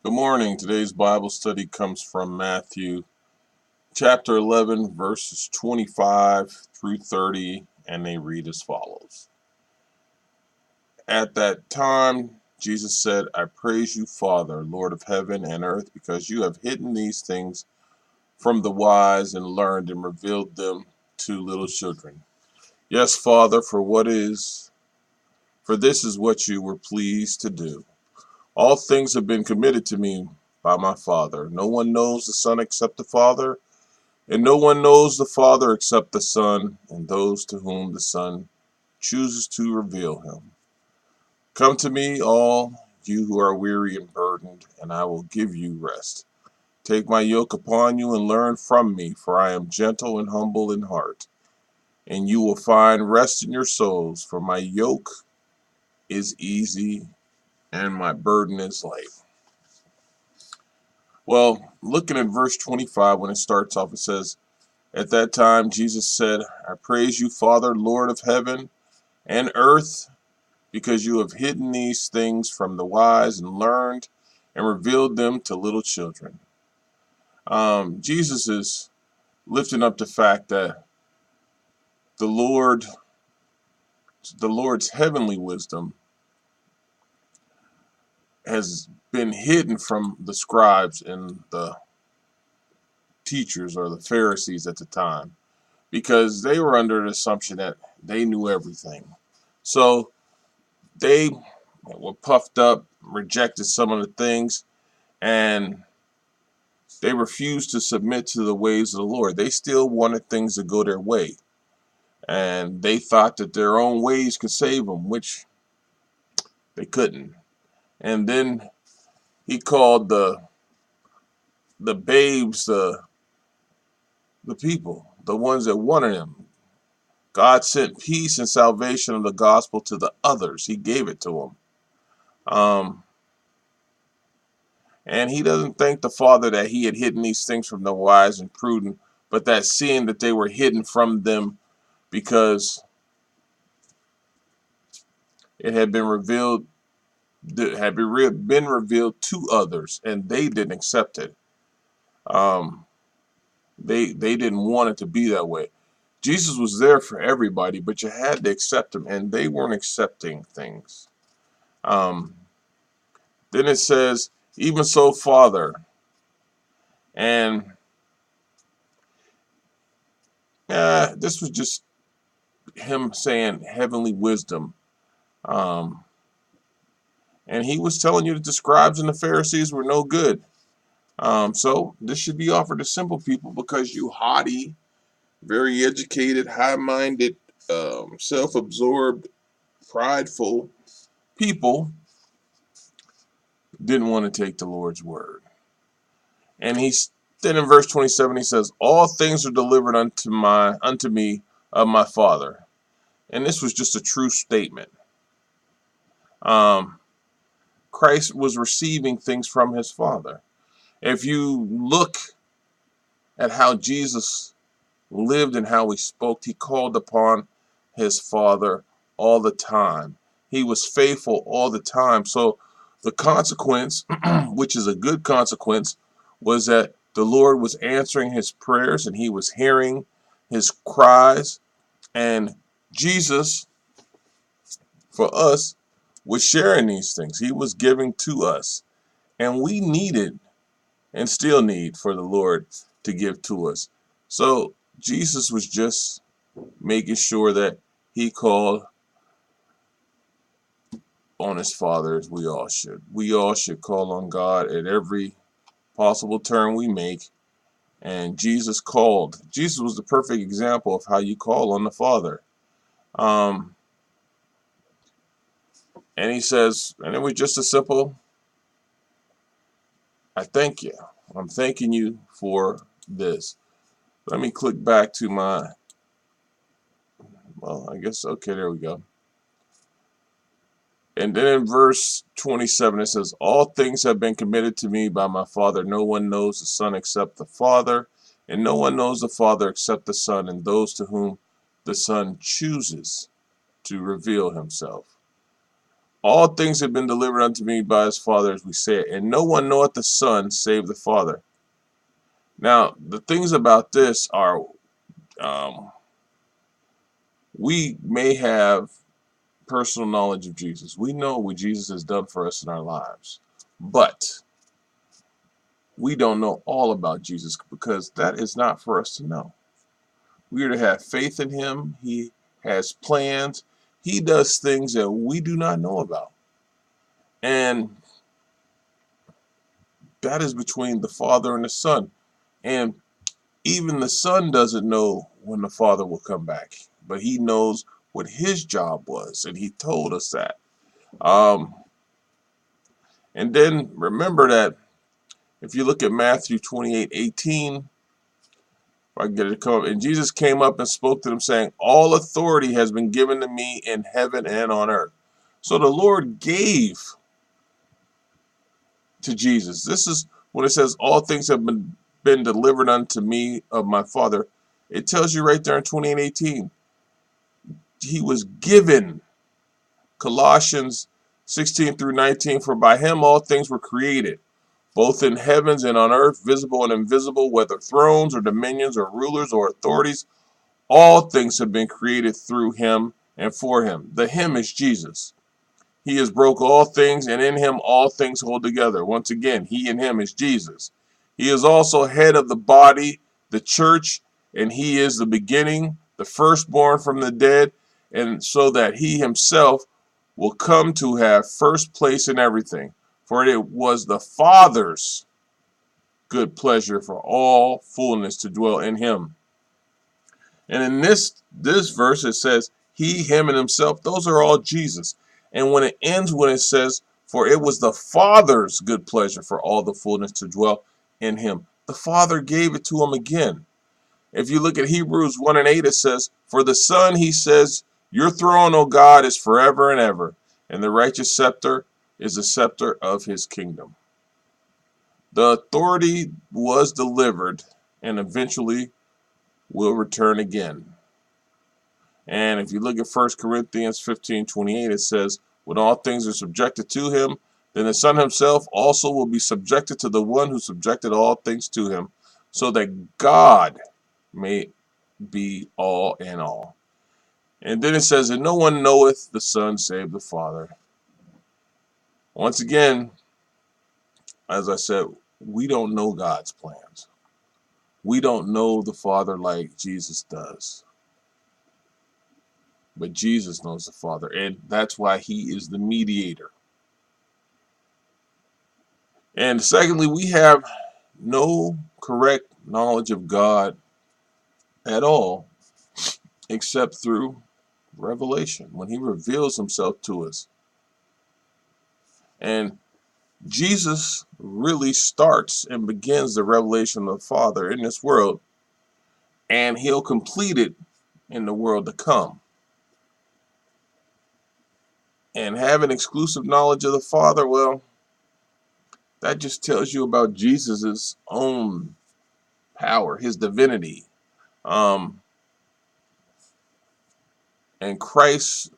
Good morning. Today's Bible study comes from Matthew chapter 11, verses 25 through 30, and they read as follows. At that time, Jesus said, I praise you, Father, Lord of heaven and earth, because you have hidden these things from the wise and learned and revealed them to little children. Yes, Father, for this is what you were pleased to do. All things have been committed to me by my Father. No one knows the Son except the Father, and no one knows the Father except the Son, and those to whom the Son chooses to reveal him. Come to me, all you who are weary and burdened, and I will give you rest. Take my yoke upon you and learn from me, for I am gentle and humble in heart, and you will find rest in your souls, for my yoke is easy and my burden is light. Well, looking at verse 25, when it starts off, it says, At that time Jesus said, I praise you, Father, Lord of heaven and earth, because you have hidden these things from the wise and learned and revealed them to little children. Jesus is lifting up the fact that the Lord, the Lord's heavenly wisdom has been hidden from the scribes and the teachers or the Pharisees at the time, because they were under the assumption that they knew everything. So they were puffed up, rejected some of the things, and they refused to submit to the ways of the Lord. They still wanted things to go their way, and they thought that their own ways could save them, which they couldn't. And then he called the babes the people, the ones that wanted him. God sent peace and salvation of the gospel to the others. He gave it to them. And he doesn't thank the Father that he had hidden these things from the wise and prudent, but that seeing that they were hidden from them because it had been revealed, been revealed to others, and they didn't accept it. They didn't want it to be that way. Jesus was there for everybody, but you had to accept him, and they weren't accepting things. Um, then it says, even so, Father, and this was just him saying heavenly wisdom. Um, and he was telling you that the scribes and the Pharisees were no good. So this should be offered to simple people, because you haughty, very educated, high-minded, self-absorbed, prideful people didn't want to take the Lord's word. And then in verse 27 he says, all things are delivered unto me of my Father. And this was just a true statement. Christ was receiving things from his Father. If you look at how Jesus lived and how he spoke, he called upon his Father all the time. He was faithful all the time. So the consequence, which is a good consequence, was that the Lord was answering his prayers and he was hearing his cries. And Jesus, for us, was sharing these things. He was giving to us. And we needed and still need for the Lord to give to us. So Jesus was just making sure that he called on his Father, as we all should. We all should call on God at every possible turn we make. And Jesus called. Jesus was the perfect example of how you call on the Father. And he says, and it was just a simple, I thank you. I'm thanking you for this. Let me click back to my, well, I guess, okay, there we go. And then in verse 27, it says, all things have been committed to me by my Father. No one knows the Son except the Father, and no one knows the Father except the Son, and those to whom the Son chooses to reveal himself. All things have been delivered unto me by his Father, as we said, and no one knoweth the Son save the Father. Now, the things about this are, um, we may have personal knowledge of Jesus. We know what Jesus has done for us in our lives. But we don't know all about Jesus because that is not for us to know. We are to have faith in him. He has plans. He does things that we do not know about. And that is between the Father and the Son. And even the Son doesn't know when the Father will come back, but he knows what his job was, and he told us that. Um, and then remember that if you look at Matthew 28:18, if I can get it to come up, and Jesus came up and spoke to them, saying, all authority has been given to me in heaven and on earth. So the Lord gave to Jesus. This is when it says, all things have been delivered unto me of my Father. It tells you right there in 28:18. He was given. Colossians 16-19, for by him all things were created, both in heavens and on earth, visible and invisible, whether thrones or dominions or rulers or authorities. All things have been created through him and for him. The him is Jesus. He has broke all things, and in him all things hold together. Once again, he and him is Jesus. He is also head of the body, the church, and he is the beginning, the firstborn from the dead, and so that he himself will come to have first place in everything. For it was the Father's good pleasure for all fullness to dwell in him. And in this verse it says, he, him, and himself, those are all Jesus. And when it ends, when it says, for it was the Father's good pleasure for all the fullness to dwell in him, the Father gave it to him again. If you look at Hebrews 1:8, it says, for the Son, he says, your throne, O God, is forever and ever, and the righteous scepter is the scepter of his kingdom. The authority was delivered and eventually will return again. And if you look at 1 Corinthians 15:28, it says, when all things are subjected to him, then the Son himself also will be subjected to the one who subjected all things to him, so that God may be all in all. And then it says, and no one knoweth the Son save the Father. Once again, as I said, we don't know God's plans. We don't know the Father like Jesus does. But Jesus knows the Father, and that's why he is the mediator. And secondly, we have no correct knowledge of God at all except through revelation, when he reveals himself to us. And Jesus really starts and begins the revelation of the Father in this world, and he'll complete it in the world to come. And having exclusive knowledge of the Father, well, that just tells you about Jesus's own power, his divinity. And Christ's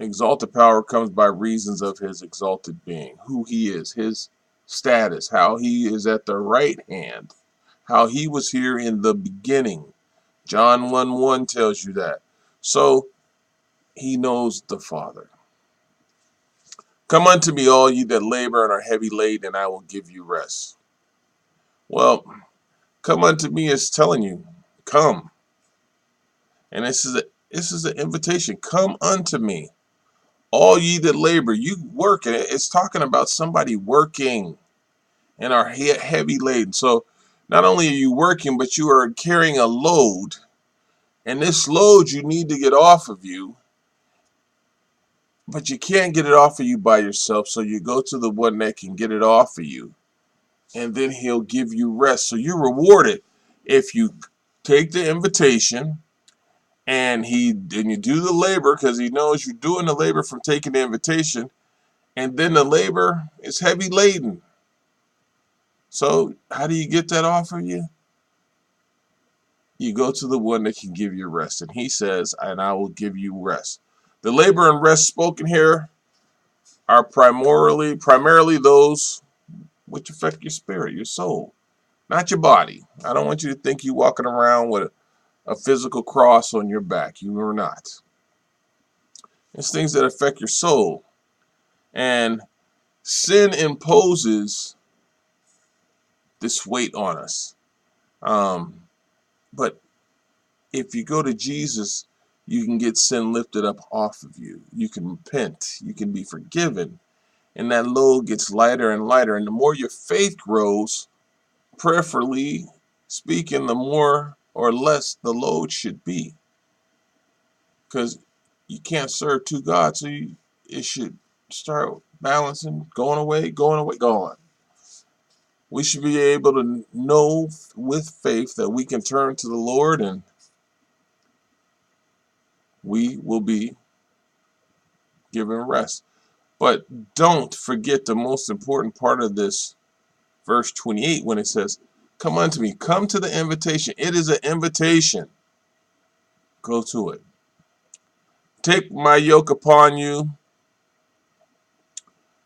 exalted power comes by reasons of his exalted being, who he is, his status, how he is at the right hand, how he was here in the beginning. John 1:1 tells you that. So he knows the Father. Come unto me, all ye that labor and are heavy laden, and I will give you rest. Well, come unto me is telling you, come. And this is an invitation. Come unto me, all ye that labor. You work, and it's talking about somebody working and are heavy laden. So not only are you working, but you are carrying a load. And this load you need to get off of you, but you can't get it off of you by yourself. So you go to the one that can get it off of you, and then he'll give you rest. So you're rewarded if you take the invitation and you do the labor, because he knows you're doing the labor from taking the invitation, and then the labor is heavy laden. So how do you get that off of you? You go to the one that can give you rest, and he says, and I will give you rest. The labor and rest spoken here are primarily those which affect your spirit, your soul, not your body. I don't want you to think you're walking around with a physical cross on your back. You are not. It's things that affect your soul. And sin imposes this weight on us. But if you go to Jesus, you can get sin lifted up off of you. You can repent. You can be forgiven. And that load gets lighter and lighter. And the more your faith grows, prayerfully speaking, the more or less the load should be. Because you can't serve two gods, so it should start balancing, going away, gone. We should be able to know with faith that we can turn to the Lord and we will be given rest. But don't forget the most important part of this verse 28 when it says, come unto me, come to the invitation. It is an invitation. Go to it. Take my yoke upon you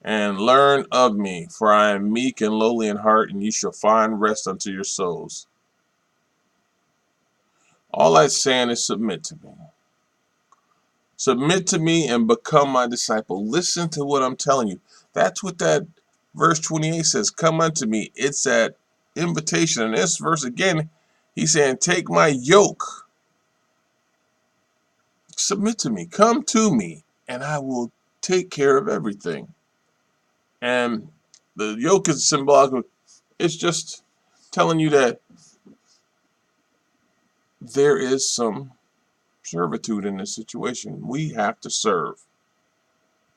and learn of me, for I am meek and lowly in heart, and you shall find rest unto your souls. All that's saying is submit to me. Submit to me and become my disciple. Listen to what I'm telling you. That's what that verse 28 says. Come unto me. It's that invitation. In this verse again, he's saying, take my yoke. Submit to me. Come to me, and I will take care of everything. And the yoke is symbolic of, it's just telling you that there is some servitude in this situation. We have to serve.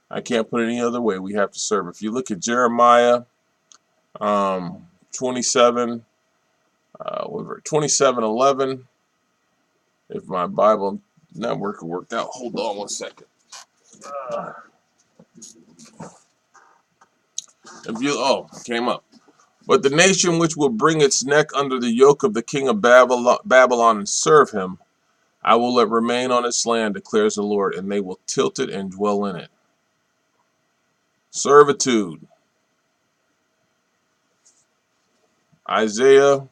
I can't put it any other way. We have to serve. If you look at Jeremiah 27, 27:11, if my Bible network worked out, hold on one second. It came up. But the nation which will bring its neck under the yoke of the king of Babylon and serve him, I will let remain on its land, declares the Lord, and they will tilt it and dwell in it. Servitude. Isaiah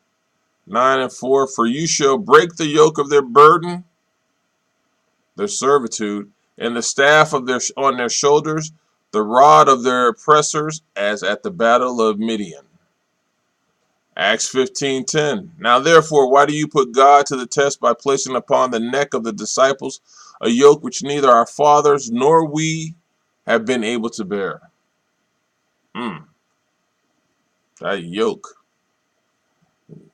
9:4, for you shall break the yoke of their burden, their servitude, and the staff of on their shoulders, the rod of their oppressors, as at the battle of Midian. Acts 15:10. Now therefore, why do you put God to the test by placing upon the neck of the disciples a yoke which neither our fathers nor we have been able to bear? That yoke.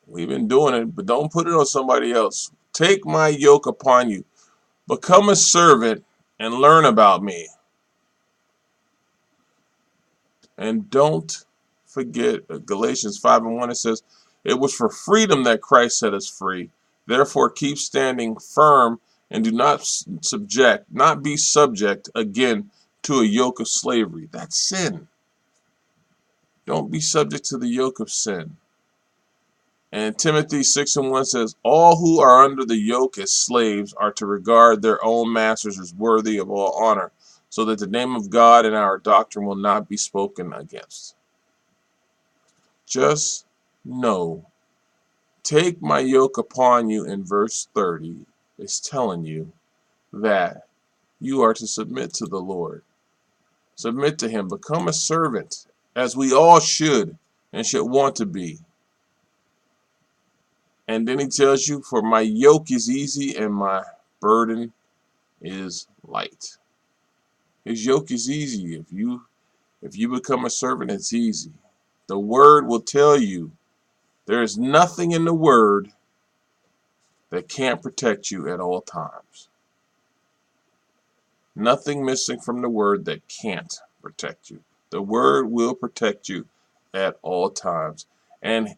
We've been doing it, but don't put it on somebody else. Take my yoke upon you. Become a servant and learn about me. And don't forget Galatians 5:1. It says, it was for freedom that Christ set us free. Therefore, keep standing firm and do not be subject again to a yoke of slavery. That's sin. Don't be subject to the yoke of sin. And Timothy 6:1 says, all who are under the yoke as slaves are to regard their own masters as worthy of all honor, so that the name of God and our doctrine will not be spoken against. Just know, take my yoke upon you in verse 30 is telling you that you are to submit to the Lord. Submit to him. Become a servant, as we all should and should want to be. And then he tells you, for my yoke is easy and my burden is light. His yoke is easy. If you become a servant, it's easy. The word will tell you there is nothing in the word that can't protect you at all times. Nothing missing from the word that can't protect you. The word will protect you at all times. And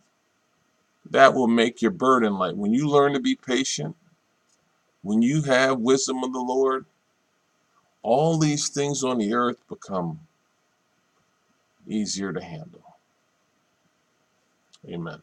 that will make your burden light. When you learn to be patient, when you have wisdom of the Lord, all these things on the earth become easier to handle. Amen.